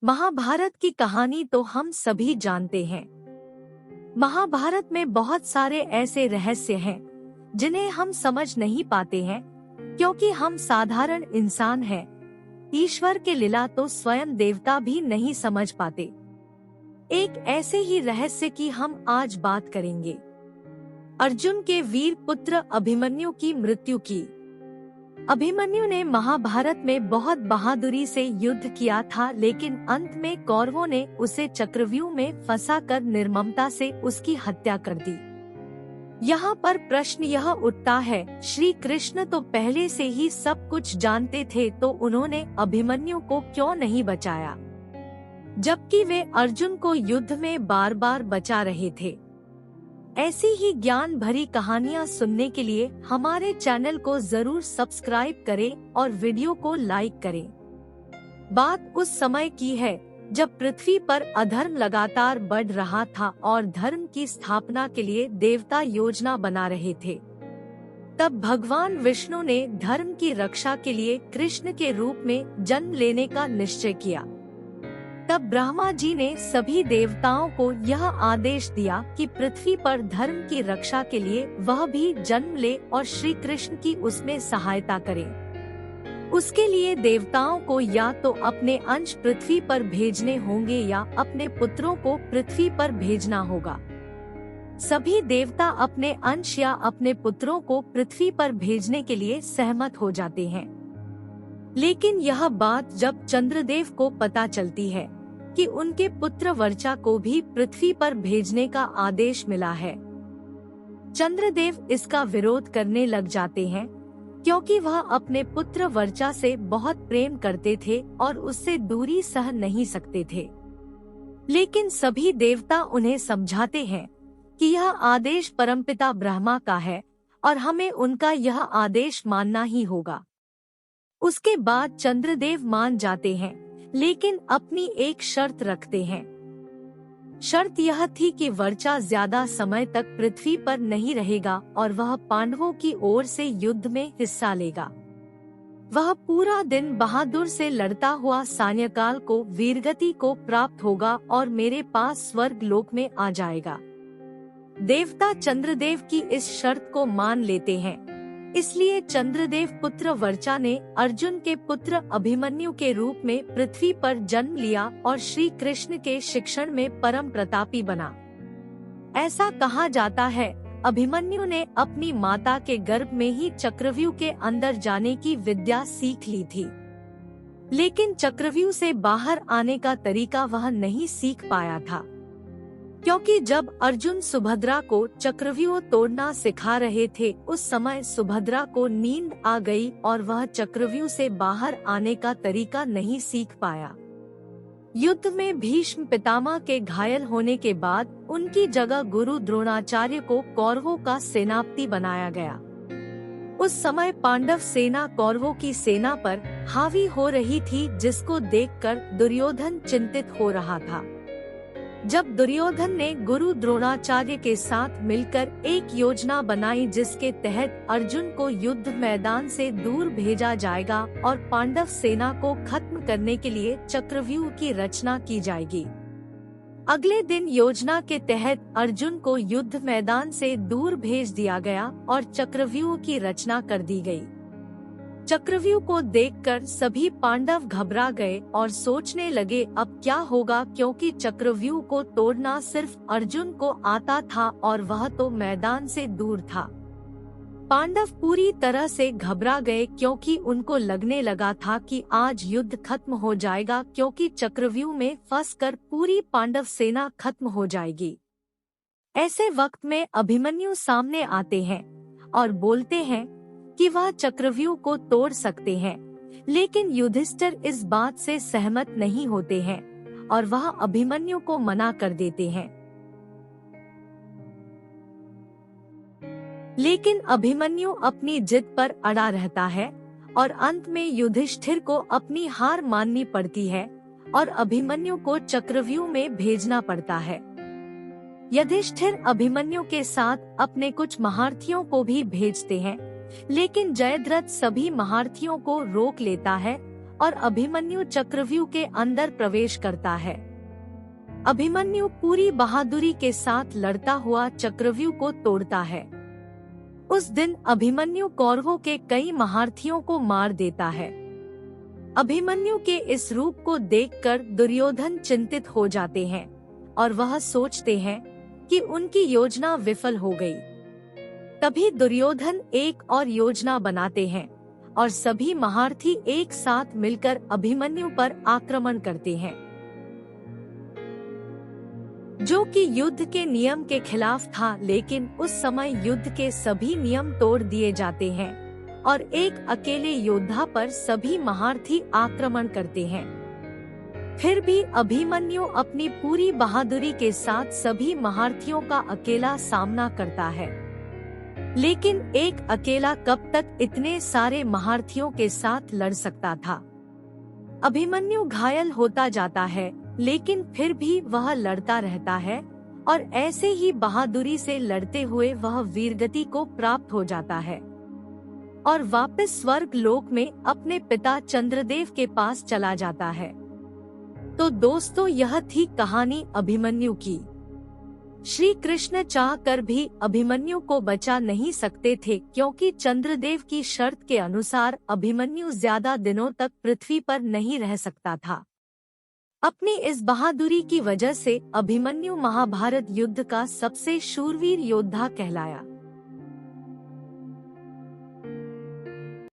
महाभारत की कहानी तो हम सभी जानते हैं। महाभारत में बहुत सारे ऐसे रहस्य हैं जिन्हें हम समझ नहीं पाते हैं क्योंकि हम साधारण इंसान हैं। ईश्वर के लीला तो स्वयं देवता भी नहीं समझ पाते। एक ऐसे ही रहस्य की हम आज बात करेंगे। अर्जुन के वीर पुत्र अभिमन्यु की मृत्यु की। अभिमन्यु ने महाभारत में बहुत बहादुरी से युद्ध किया था, लेकिन अंत में कौरवों ने उसे चक्रव्यूह में फंसाकर निर्ममता से उसकी हत्या कर दी। यहाँ पर प्रश्न यह उठता है, श्री कृष्ण तो पहले से ही सब कुछ जानते थे, तो उन्होंने अभिमन्यु को क्यों नहीं बचाया, जबकि वे अर्जुन को युद्ध में बार बार बचा रहे थे। ऐसी ही ज्ञान भरी कहानियाँ सुनने के लिए हमारे चैनल को जरूर सब्सक्राइब करें और वीडियो को लाइक करें। बात उस समय की है जब पृथ्वी पर अधर्म लगातार बढ़ रहा था और धर्म की स्थापना के लिए देवता योजना बना रहे थे। तब भगवान विष्णु ने धर्म की रक्षा के लिए कृष्ण के रूप में जन्म लेने का निश्चय किया। तब ब्रह्मा जी ने सभी देवताओं को यह आदेश दिया कि पृथ्वी पर धर्म की रक्षा के लिए वह भी जन्म ले और श्री कृष्ण की उसमें सहायता करे। उसके लिए देवताओं को या तो अपने अंश पृथ्वी पर भेजने होंगे या अपने पुत्रों को पृथ्वी पर भेजना होगा। सभी देवता अपने अंश या अपने पुत्रों को पृथ्वी पर भेजने के लिए सहमत हो जाते हैं। लेकिन यह बात जब चंद्रदेव को पता चलती है कि उनके पुत्र वर्चा को भी पृथ्वी पर भेजने का आदेश मिला है, चंद्रदेव इसका विरोध करने लग जाते हैं, क्योंकि वह अपने पुत्र वर्चा से बहुत प्रेम करते थे और उससे दूरी सह नहीं सकते थे। लेकिन सभी देवता उन्हें समझाते हैं कि यह आदेश परमपिता ब्रह्मा का है और हमें उनका यह आदेश मानना ही होगा। उसके बाद चंद्रदेव मान जाते हैं, लेकिन अपनी एक शर्त रखते हैं। शर्त यह थी कि वर्चा ज्यादा समय तक पृथ्वी पर नहीं रहेगा और वह पांडवों की ओर से युद्ध में हिस्सा लेगा। वह पूरा दिन बहादुर से लड़ता हुआ सायंकाल को वीरगति को प्राप्त होगा और मेरे पास स्वर्ग लोक में आ जाएगा। देवता चंद्रदेव की इस शर्त को मान लेते हैं। इसलिए चंद्रदेव पुत्र वर्चा ने अर्जुन के पुत्र अभिमन्यु के रूप में पृथ्वी पर जन्म लिया और श्री कृष्ण के शिक्षण में परम प्रतापी बना। ऐसा कहा जाता है, अभिमन्यु ने अपनी माता के गर्भ में ही चक्रव्यूह के अंदर जाने की विद्या सीख ली थी, लेकिन चक्रव्यूह से बाहर आने का तरीका वह नहीं सीख पाया था, क्योंकि जब अर्जुन सुभद्रा को चक्रव्यूह तोड़ना सिखा रहे थे, उस समय सुभद्रा को नींद आ गई और वह चक्रव्यूह से बाहर आने का तरीका नहीं सीख पाया। युद्ध में भीष्म पितामह के घायल होने के बाद उनकी जगह गुरु द्रोणाचार्य को कौरवों का सेनापति बनाया गया। उस समय पांडव सेना कौरवों की सेना पर हावी हो रही थी, जिसको देखकर दुर्योधन चिंतित हो रहा था। जब दुर्योधन ने गुरु द्रोणाचार्य के साथ मिलकर एक योजना बनाई, जिसके तहत अर्जुन को युद्ध मैदान से दूर भेजा जाएगा और पांडव सेना को खत्म करने के लिए चक्रव्यूह की रचना की जाएगी। अगले दिन योजना के तहत अर्जुन को युद्ध मैदान से दूर भेज दिया गया और चक्रव्यूह की रचना कर दी गई। चक्रव्यूह को देखकर सभी पांडव घबरा गए और सोचने लगे अब क्या होगा, क्योंकि चक्रव्यूह को तोड़ना सिर्फ अर्जुन को आता था और वह तो मैदान से दूर था। पांडव पूरी तरह से घबरा गए, क्योंकि उनको लगने लगा था कि आज युद्ध खत्म हो जाएगा, क्योंकि चक्रव्यूह में फंसकर पूरी पांडव सेना खत्म हो जाएगी। ऐसे वक्त में अभिमन्यु सामने आते हैं और बोलते हैं कि वह चक्रव्यूह को तोड़ सकते हैं, लेकिन युधिष्ठिर इस बात से सहमत नहीं होते हैं और वह अभिमन्यु को मना कर देते हैं। लेकिन अभिमन्यु अपनी जिद पर अड़ा रहता है और अंत में युधिष्ठिर को अपनी हार माननी पड़ती है और अभिमन्यु को चक्रव्यूह में भेजना पड़ता है। युधिष्ठिर अभिमन्यु के साथ अपने कुछ महारथियों को भी भेजते हैं, लेकिन जयद्रथ सभी महारथियों को रोक लेता है और अभिमन्यु चक्रव्यूह के अंदर प्रवेश करता है। अभिमन्यु पूरी बहादुरी के साथ लड़ता हुआ चक्रव्यूह को तोड़ता है। उस दिन अभिमन्यु कौरवों के कई महारथियों को मार देता है। अभिमन्यु के इस रूप को देखकर दुर्योधन चिंतित हो जाते हैं और वह सोचते हैं कि उनकी योजना विफल हो गई। तभी दुर्योधन एक और योजना बनाते हैं और सभी महारथी एक साथ मिलकर अभिमन्यु पर आक्रमण करते हैं, जो कि युद्ध के नियम के खिलाफ था। लेकिन उस समय युद्ध के सभी नियम तोड़ दिए जाते हैं और एक अकेले योद्धा पर सभी महारथी आक्रमण करते हैं। फिर भी अभिमन्यु अपनी पूरी बहादुरी के साथ सभी महारथियों का अकेला सामना करता है। लेकिन एक अकेला कब तक इतने सारे महारथियों के साथ लड़ सकता था। अभिमन्यु घायल होता जाता है, लेकिन फिर भी वह लड़ता रहता है और ऐसे ही बहादुरी से लड़ते हुए वह वीरगति को प्राप्त हो जाता है और वापस स्वर्ग लोक में अपने पिता चंद्रदेव के पास चला जाता है। तो दोस्तों, यह थी कहानी अभिमन्यु की। श्री कृष्ण चाहकर भी अभिमन्यु को बचा नहीं सकते थे, क्योंकि चंद्रदेव की शर्त के अनुसार अभिमन्यु ज्यादा दिनों तक पृथ्वी पर नहीं रह सकता था। अपनी इस बहादुरी की वजह से अभिमन्यु महाभारत युद्ध का सबसे शूरवीर योद्धा कहलाया।